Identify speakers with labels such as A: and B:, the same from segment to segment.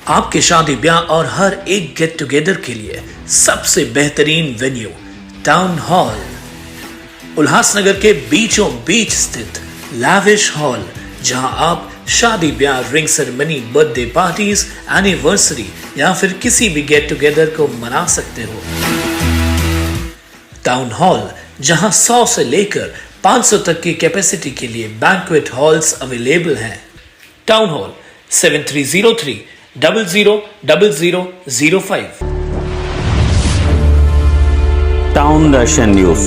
A: आपके शादी ब्याह और हर एक गेट टुगेदर के लिए सबसे बेहतरीन वेन्यू टाउन हॉल। उल्लासनगर के बीचों बीच स्थित लैविश हॉल, जहां आप शादी ब्याह, ring ceremony, birthday parties, anniversary या फिर किसी भी गेट टुगेदर को मना सकते हो। टाउन हॉल, जहां 100 से लेकर 500 तक की कैपेसिटी के लिए बैंक्वेट हॉल्स अवेलेबल हैं। Town hall 7303000005।
B: टाउन दर्शन न्यूज,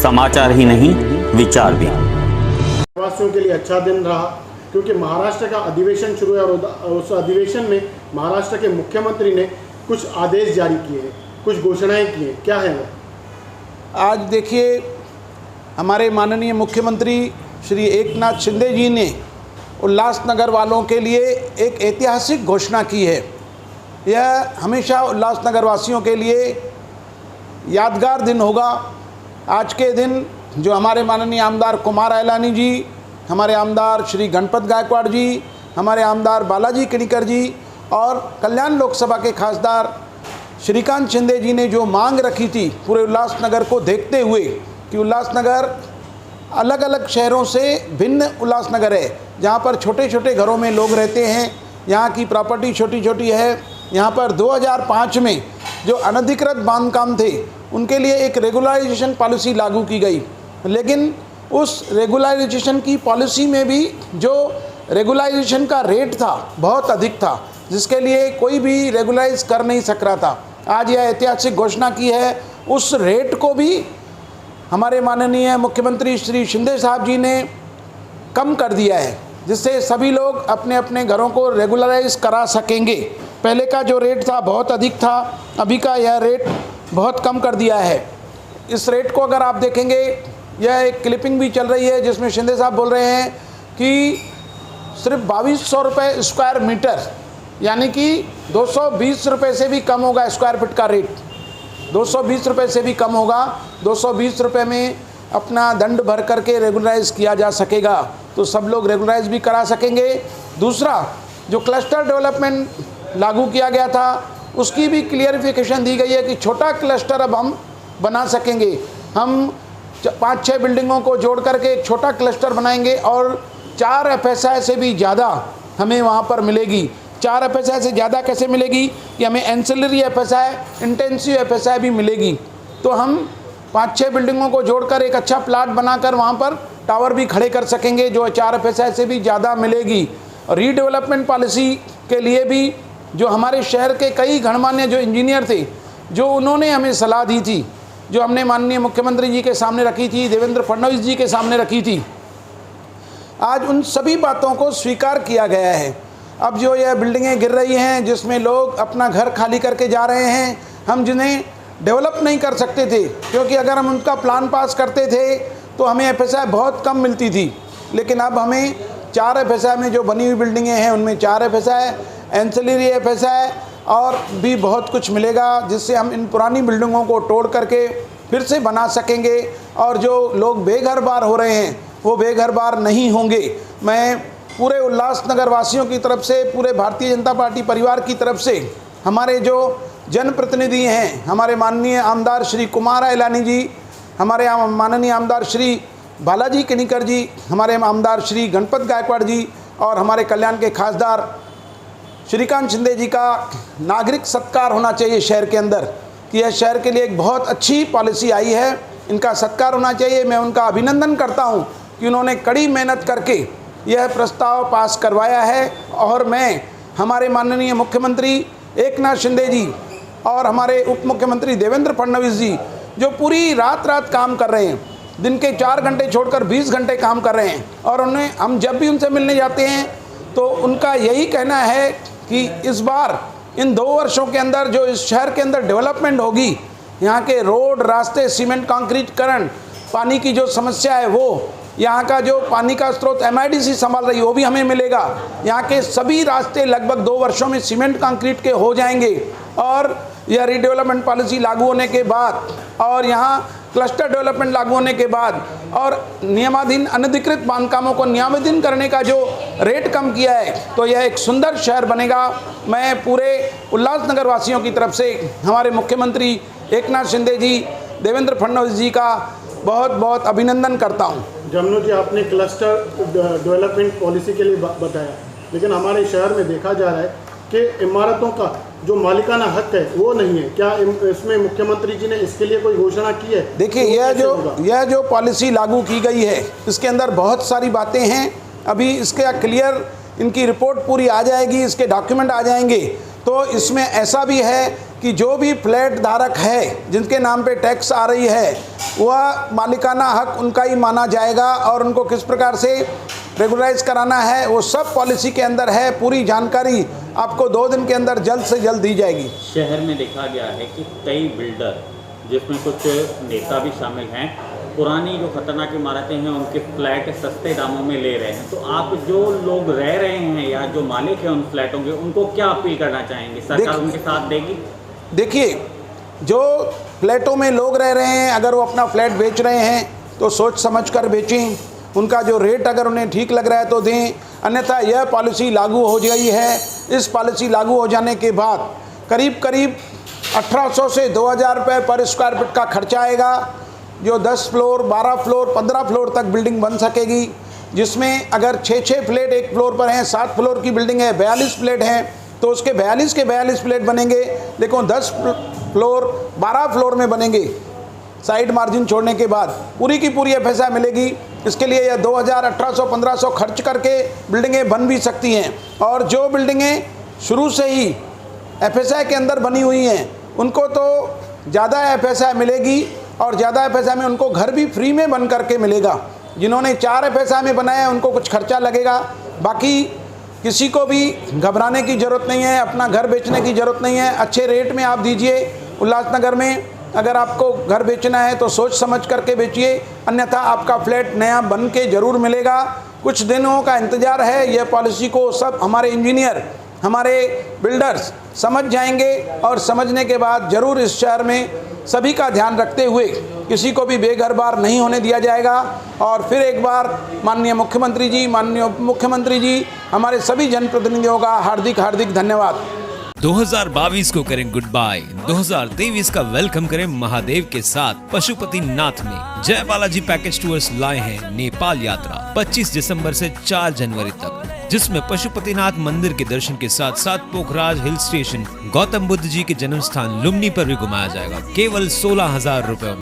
B: समाचार ही नहीं विचार भी।
C: वासियों के लिए अच्छा दिन रहा क्योंकि महाराष्ट्र का अधिवेशन शुरू है और उस अधिवेशन में महाराष्ट्र के मुख्यमंत्री ने कुछ आदेश जारी किए हैं, कुछ घोषणाएं की हैं। क्या है वो?
D: आज देखिए, हमारे माननीय मुख्यमंत्री श्री एकनाथ शिंदे जी ने उल्लासनगर वालों के लिए एक ऐतिहासिक घोषणा की है। यह हमेशा उल्लासनगर वासियों के लिए यादगार दिन होगा। आज के दिन जो हमारे माननीय आमदार कुमार अयलानी जी, हमारे आमदार श्री गणपत गायकवाड़ जी, हमारे आमदार बालाजी किणीकर जी और कल्याण लोकसभा के खासदार श्रीकांत शिंदे जी ने जो मांग रखी थी पूरे उल्लासनगर को देखते हुए कि उल्लासनगर अलग अलग शहरों से भिन्न उल्लासनगर है, जहाँ पर छोटे छोटे घरों में लोग रहते हैं, यहाँ की प्रॉपर्टी छोटी छोटी है। यहाँ पर 2005 में जो अनधिकृत बांधकाम थे उनके लिए एक रेगुलराइजेशन पॉलिसी लागू की गई, लेकिन उस रेगुलराइजेशन की पॉलिसी में भी जो रेगुलराइजेशन का रेट था बहुत अधिक था, जिसके लिए कोई भी रेगुलराइज कर नहीं सक रहा था। आज यह ऐतिहासिक घोषणा की है, उस रेट को भी हमारे माननीय मुख्यमंत्री श्री शिंदे साहब जी ने कम कर दिया है, जिससे सभी लोग अपने अपने घरों को रेगुलराइज करा सकेंगे। पहले का जो रेट था बहुत अधिक था, अभी का यह रेट बहुत कम कर दिया है। इस रेट को अगर आप देखेंगे, यह एक क्लिपिंग भी चल रही है जिसमें शिंदे साहब बोल रहे हैं कि सिर्फ 2200 रुपये स्क्वायर मीटर, यानी कि 220 रुपये से भी कम होगा स्क्वायर फीट का रेट। 220 रुपये से भी कम होगा। 220 रुपये में अपना दंड भर करके रेगुलराइज किया जा सकेगा, तो सब लोग रेगुलराइज भी करा सकेंगे। दूसरा, जो क्लस्टर डेवलपमेंट लागू किया गया था उसकी भी क्लियरिफिकेशन दी गई है कि छोटा क्लस्टर अब हम बना सकेंगे। हम 5-6 बिल्डिंगों को जोड़ करके एक छोटा क्लस्टर बनाएंगे और 4 FSI से भी ज़्यादा हमें वहाँ पर मिलेगी। 4 FSI से ज़्यादा कैसे मिलेगी कि हमें एंसिलरी FSI, इंटेंसिव FSI भी मिलेगी। तो हम 5-6 बिल्डिंगों को जोड़कर एक अच्छा प्लाट बनाकर वहाँ पर टावर भी खड़े कर सकेंगे जो 4 FSI से भी ज़्यादा मिलेगी। रीडेवलपमेंट पॉलिसी के लिए भी जो हमारे शहर के कई गणमान्य जो इंजीनियर थे, जो उन्होंने हमें सलाह दी थी, जो हमने माननीय मुख्यमंत्री जी के सामने रखी थी, देवेंद्र फडणवीस जी के सामने रखी थी, आज उन सभी बातों को स्वीकार किया गया है। अब जो यह बिल्डिंगें गिर रही हैं जिसमें लोग अपना घर खाली करके जा रहे हैं, हम जिन्हें डेवलप नहीं कर सकते थे, क्योंकि अगर हम उनका प्लान पास करते थे तो हमें FSI बहुत कम मिलती थी, लेकिन अब हमें 4 FSI में जो बनी हुई बिल्डिंगें हैं उनमें 4 FSI, एंसिलरी FSI और भी बहुत कुछ मिलेगा, जिससे हम इन पुरानी बिल्डिंगों को तोड़ करके फिर से बना सकेंगे और जो लोग बेघर बार हो रहे हैं वो बेघर बार नहीं होंगे। मैं पूरे उल्लासनगर वासियों की तरफ से, पूरे भारतीय जनता पार्टी परिवार की तरफ से, हमारे जो जनप्रतिनिधि हैं, हमारे माननीय आमदार श्री कुमार अयलानी जी, हमारे माननीय आमदार श्री बालाजी किणीकर जी, हमारे आमदार श्री गणपत गायकवाड़ जी और हमारे कल्याण के खासदार श्रीकांत शिंदे जी का नागरिक सत्कार होना चाहिए शहर के अंदर, कि यह शहर के लिए एक बहुत अच्छी पॉलिसी आई है, इनका सत्कार होना चाहिए। मैं उनका अभिनंदन करता हूं कि उन्होंने कड़ी मेहनत करके यह प्रस्ताव पास करवाया है और मैं हमारे माननीय मुख्यमंत्री एकनाथ शिंदे जी और हमारे उप मुख्यमंत्री देवेंद्र फडणवीस जी, जो पूरी रात काम कर रहे हैं, दिन के 4 घंटे छोड़कर 20 घंटे काम कर रहे हैं, और उन्हें हम जब भी उनसे मिलने जाते हैं तो उनका यही कहना है कि इस बार इन 2 वर्षों के अंदर जो इस शहर के अंदर डेवलपमेंट होगी, यहाँ के रोड, रास्ते, सीमेंट कंक्रीटकरण, पानी की जो समस्या है वो, यहाँ का जो पानी का स्रोत MIDC संभाल रही है वो भी हमें मिलेगा। यहाँ के सभी रास्ते लगभग 2 वर्षों में सीमेंट कंक्रीट के हो जाएंगे और यह रीडेवलपमेंट पॉलिसी लागू होने के बाद, और यहाँ क्लस्टर डेवलपमेंट लागू होने के बाद और नियमाधीन अनधिकृत बांधकामों को नियमाधीन करने का जो रेट कम किया है, तो यह एक सुंदर शहर बनेगा। मैं पूरे उल्लासनगर वासियों की तरफ से हमारे मुख्यमंत्री एकनाथ शिंदे जी, देवेंद्र फडणवीस जी का बहुत बहुत अभिनंदन करता हूँ।
C: जमनू जी, आपने क्लस्टर डेवलपमेंट पॉलिसी के लिए बताया, लेकिन हमारे शहर में देखा जा रहा है कि इमारतों का जो मालिकाना हक है वो नहीं है। क्या इसमें मुख्यमंत्री जी ने इसके लिए कोई घोषणा की है?
D: देखिए, यह जो पॉलिसी लागू की गई है, इसके अंदर बहुत सारी बातें हैं। अभी इसके क्लियर इनकी रिपोर्ट पूरी आ जाएगी, इसके डॉक्यूमेंट आ जाएंगे, तो इसमें ऐसा भी है कि जो भी फ्लैट धारक है जिनके नाम पे टैक्स आ रही है, वह मालिकाना हक उनका ही माना जाएगा और उनको किस प्रकार से रेगुलराइज कराना है वो सब पॉलिसी के अंदर है। पूरी जानकारी आपको 2 दिन के अंदर जल्द से जल्द दी जाएगी।
B: शहर में देखा गया है कि कई बिल्डर, जिसमें कुछ नेता भी शामिल हैं, पुरानी जो खतरनाक इमारतें हैं उनके फ्लैट सस्ते दामों में ले रहे हैं। तो आप जो लोग रह रहे हैं या जो मालिक हैं उन फ्लैटों के, उनको क्या अपील करना चाहेंगे? सरकार उनके साथ देगी?
D: देखिए, जो फ्लैटों में लोग रह रहे हैं, अगर वो अपना फ्लैट बेच रहे हैं तो सोच समझ कर बेचें। उनका जो रेट अगर उन्हें ठीक लग रहा है तो दें, अन्यथा यह पॉलिसी लागू हो गई है। इस पॉलिसी लागू हो जाने के बाद करीब 1800 से 2000 रुपये पर स्क्वायर फीट का खर्चा आएगा, जो 10 फ्लोर, 12 फ्लोर, 15 फ्लोर तक बिल्डिंग बन सकेगी, जिसमें अगर 6 फ्लैट एक फ्लोर पर हैं, 7 फ्लोर की बिल्डिंग है, 42 फ्लैट हैं, तो उसके 42 के 42 फ्लैट बनेंगे। लेकिन 10 फ्लोर 12 फ्लोर में बनेंगे, साइड मार्जिन छोड़ने के बाद पूरी की पूरी FSI मिलेगी। इसके लिए यह 2000, 1800, 1500 खर्च करके बिल्डिंगें बन भी सकती हैं। और जो बिल्डिंगें शुरू से ही FSI के अंदर बनी हुई हैं, उनको तो ज़्यादा FSI मिलेगी और ज़्यादा FSI में उनको घर भी फ्री में बन करके मिलेगा। जिन्होंने 4 FSI में बनाया है उनको कुछ खर्चा लगेगा। बाकी किसी को भी घबराने की ज़रूरत नहीं है, अपना घर बेचने की ज़रूरत नहीं है। अच्छे रेट में आप दीजिए। उल्लासनगर में अगर आपको घर बेचना है तो सोच समझ करके बेचिए, अन्यथा आपका फ्लैट नया बन के ज़रूर मिलेगा। कुछ दिनों का इंतज़ार है। यह पॉलिसी को सब हमारे इंजीनियर, हमारे बिल्डर्स समझ जाएंगे और समझने के बाद ज़रूर इस शहर में सभी का ध्यान रखते हुए किसी को भी बेघर बार नहीं होने दिया जाएगा। और फिर एक बार माननीय मुख्यमंत्री जी, हमारे सभी जनप्रतिनिधियों का हार्दिक हार्दिक धन्यवाद।
E: 2022 को करें गुड बाय, 2023 का वेलकम करें महादेव के साथ। पशुपतिनाथ में जय बालाजी पैकेज टूर्स लाए हैं नेपाल यात्रा 25 दिसंबर से 4 जनवरी तक, जिसमें पशुपतिनाथ मंदिर के दर्शन के साथ साथ पोखराज हिल स्टेशन, गौतम बुद्ध जी के जन्म स्थान लुम्बिनी पर भी घुमाया जाएगा, केवल 16,000 रुपए।